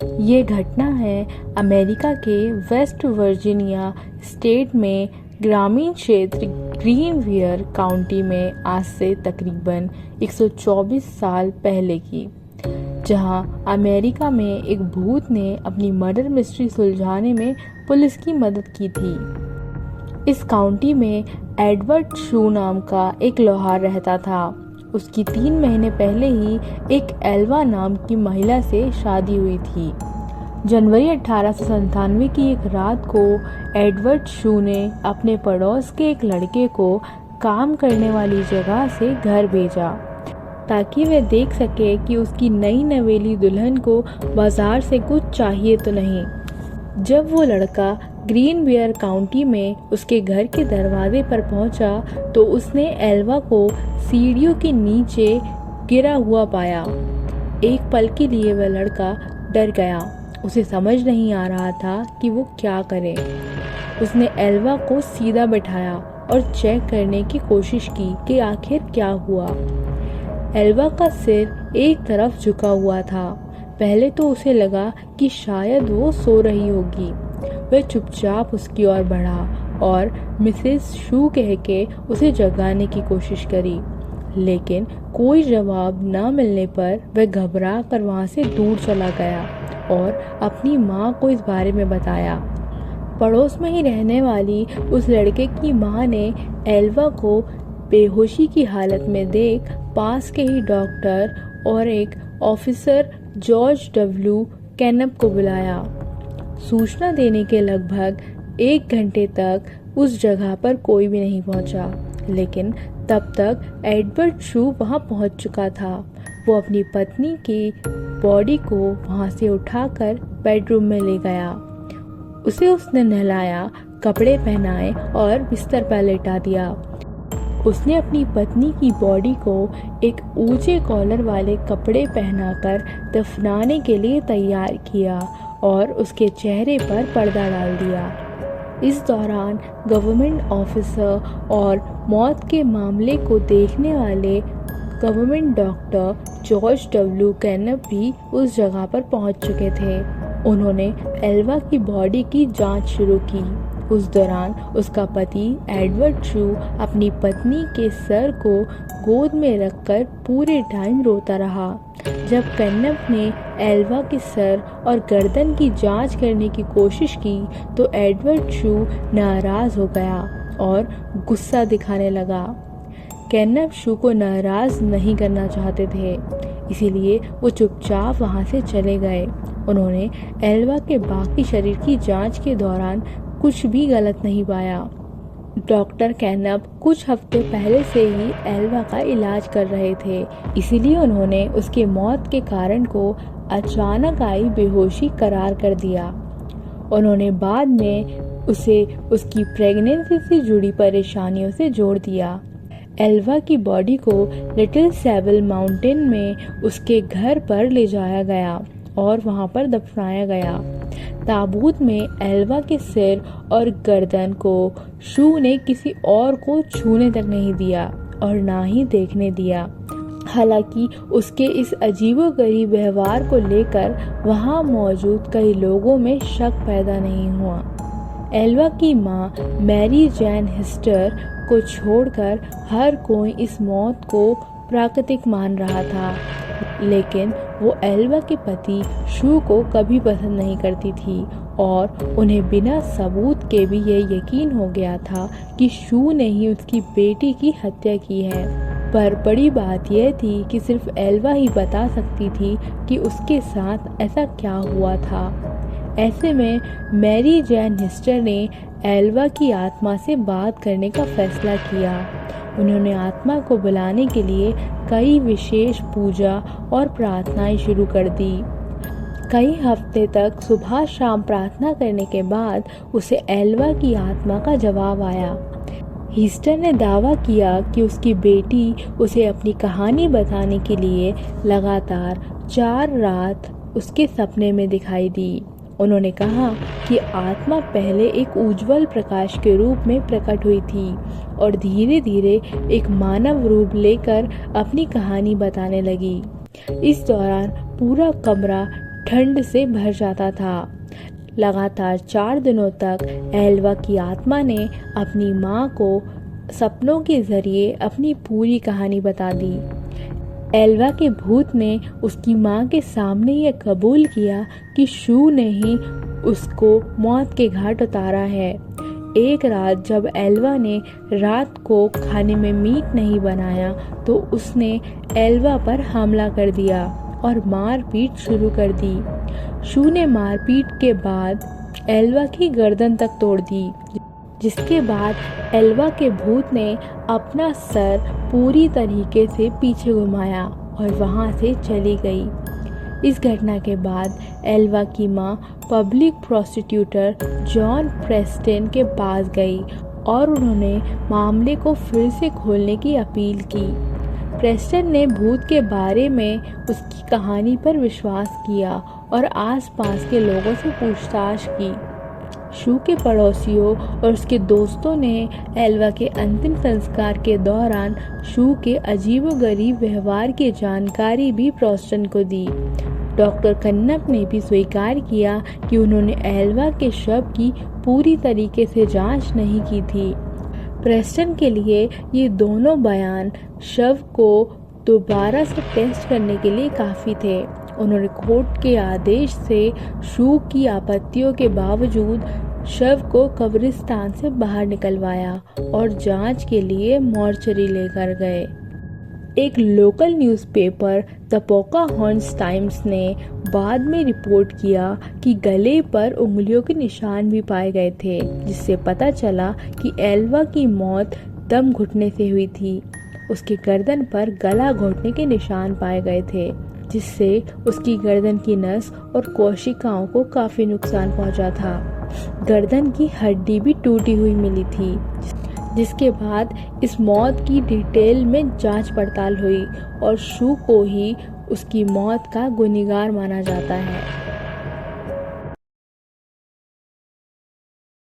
ये घटना है अमेरिका के वेस्ट वर्जीनिया स्टेट में ग्रामीण क्षेत्र ग्रीनवियर काउंटी में आज से तकरीबन 124 साल पहले की, जहां अमेरिका में एक भूत ने अपनी मर्डर मिस्ट्री सुलझाने में पुलिस की मदद की थी। इस काउंटी में एडवर्ड शू नाम का एक लोहार रहता था। उसकी 3 महीने पहले ही एक एल्वा नाम की महिला से शादी हुई थी। जनवरी 1897 की एक रात को एडवर्ड शू ने अपने पड़ोस के एक लड़के को काम करने वाली जगह से घर भेजा ताकि वह देख सके कि उसकी नई नवेली दुल्हन को बाजार से कुछ चाहिए तो नहीं। जब वो लड़का ग्रीनवियर काउंटी में उसके घर के दरवाजे पर पहुंचा तो उसने एल्वा को सीढ़ियों के नीचे गिरा हुआ पाया। एक पल के लिए वह लड़का डर गया। उसे समझ नहीं आ रहा था कि वो क्या करे। उसने एल्वा को सीधा बिठाया और चेक करने की कोशिश की कि आखिर क्या हुआ। एल्वा का सिर एक तरफ झुका हुआ था। पहले तो उसे लगा कि शायद वो सो रही होगी। वह चुपचाप उसकी ओर बढ़ा और मिसेस शू कह के उसे जगाने की कोशिश करी, लेकिन कोई जवाब न मिलने पर वह घबरा कर वहाँ से दूर चला गया और अपनी माँ को इस बारे में बताया। पड़ोस में ही रहने वाली उस लड़के की माँ ने एल्वा को बेहोशी की हालत में देख पास के ही डॉक्टर और एक ऑफिसर जॉर्ज डब्ल्यू कैनप को बुलाया। सूचना देने के लगभग 1 घंटे तक उस जगह पर कोई भी नहीं पहुंचा, लेकिन तब तक एडवर्ड शू वहां पहुंच चुका था। वो अपनी पत्नी की बॉडी को वहां से उठाकर बेडरूम में ले गया। उसे उसने नहलाया, कपड़े पहनाए और बिस्तर पर लेटा दिया। उसने अपनी पत्नी की बॉडी को एक ऊंचे कॉलर वाले कपड़े पहनाकर दफनाने के लिए तैयार किया और उसके चेहरे पर पर्दा डाल दिया। इस दौरान गवर्नमेंट ऑफिसर और मौत के मामले को देखने वाले गवर्नमेंट डॉक्टर जॉर्ज डब्ल्यू कैनप भी उस जगह पर पहुंच चुके थे। उन्होंने एल्वा की बॉडी की जांच शुरू की। उस दौरान उसका पति एडवर्ड शू अपनी पत्नी के सर को गोद में रखकर पूरे टाइम रोता रहा। जब कैनप ने एल्वा के सर और गर्दन की जांच करने की कोशिश की तो एडवर्ड शू नाराज हो गया और गुस्सा दिखाने लगा। कैनप शू को नाराज नहीं करना चाहते थे, इसीलिए वो चुपचाप वहां से चले गए। उन्होंने एल्वा के बाकी शरीर की जांच के दौरान कुछ भी गलत नहीं पाया। डॉक्टर कैनप कुछ हफ्ते पहले से ही एल्वा का इलाज कर रहे थे, इसीलिए उन्होंने उसके मौत के कारण को अचानक आई बेहोशी करार कर दिया। उन्होंने बाद में उसे उसकी प्रेगनेंसी से जुड़ी परेशानियों से जोड़ दिया। एल्वा की बॉडी को लिटिल सेबल माउंटेन में उसके घर पर ले जाया गया और वहां पर दफनाया गया। ताबूत में एल्वा के सिर और गर्दन को शू ने किसी और को छूने तक नहीं दिया और ना ही देखने दिया। हालांकि उसके इस अजीबोगरीब व्यवहार को लेकर वहां मौजूद कई लोगों में शक पैदा नहीं हुआ। एल्वा की मां मैरी जैन हिस्टर को छोड़कर हर कोई इस मौत को प्राकृतिक मान रहा था, लेकिन वो एल्वा के पति शू को कभी पसंद नहीं करती थी और उन्हें बिना सबूत के भी ये यकीन हो गया था कि शू ने ही उसकी बेटी की हत्या की है। पर बड़ी बात यह थी कि सिर्फ एल्वा ही बता सकती थी कि उसके साथ ऐसा क्या हुआ था। ऐसे में मैरी जैन हिस्टर ने एल्वा की आत्मा से बात करने का फैसला किया। उन्होंने आत्मा को बुलाने के लिए कई विशेष पूजा और प्रार्थनाएं शुरू कर दी। कई हफ्ते तक सुबह शाम प्रार्थना करने के बाद उसे एल्वा की आत्मा का जवाब आया। हिस्टर ने दावा किया कि उसकी बेटी उसे अपनी कहानी बताने के लिए लगातार 4 रात उसके सपने में दिखाई दी। उन्होंने कहा कि आत्मा पहले एक उज्जवल प्रकाश के रूप में प्रकट हुई थी और धीरे धीरे एक मानव रूप लेकर अपनी कहानी बताने लगी। इस दौरान पूरा कमरा ठंड से भर जाता था। लगातार 4 दिनों तक एल्वा की आत्मा ने अपनी माँ को सपनों के जरिए अपनी पूरी कहानी बता दी। एल्वा के भूत ने उसकी माँ के सामने यह कबूल किया कि शू ने ही उसको मौत के घाट उतारा है। एक रात जब एल्वा ने रात को खाने में मीट नहीं बनाया तो उसने एल्वा पर हमला कर दिया और मारपीट शुरू कर दी। शू ने मारपीट के बाद एल्वा की गर्दन तक तोड़ दी, जिसके बाद एल्वा के भूत ने अपना सर पूरी तरीके से पीछे घुमाया और वहां से चली गई। इस घटना के बाद एल्वा की माँ पब्लिक प्रोसिक्यूटर जॉन प्रेस्टन के पास गई और उन्होंने मामले को फिर से खोलने की अपील की। प्रेस्टन ने भूत के बारे में उसकी कहानी पर विश्वास किया और आसपास के लोगों से पूछताछ की। शू के पड़ोसियों और उसके दोस्तों ने एल्वा के अंतिम संस्कार के दौरान शू के अजीबोगरीब व्यवहार की जानकारी भी प्रेस्टन को दी। डॉक्टर कन्नप ने भी स्वीकार किया कि उन्होंने एल्वा के शव की पूरी तरीके से जांच नहीं की थी। प्रेस्टन के लिए ये दोनों बयान शव को दोबारा से टेस्ट करने के लिए काफ़ी थे। उन्होंने कोर्ट के आदेश से शू की आपत्तियों के बावजूद शव को कब्रिस्तान से बाहर निकलवाया और जांच के लिए मॉर्चरी लेकर गए। एक लोकल न्यूज़पेपर द पोकाहॉन्ट्स टाइम्स ने बाद में रिपोर्ट किया कि गले पर उंगलियों के निशान भी पाए गए थे, जिससे पता चला कि एल्वा की मौत दम घुटने से हुई थी। उसके गर्दन पर गला घोटने के निशान पाए गए थे, जिससे उसकी गर्दन की नस और कोशिकाओं को काफ़ी नुकसान पहुंचा था। गर्दन की हड्डी भी टूटी हुई मिली थी, जिसके बाद इस मौत की डिटेल में जांच पड़ताल हुई और शू को ही उसकी मौत का गुनहगार माना जाता है।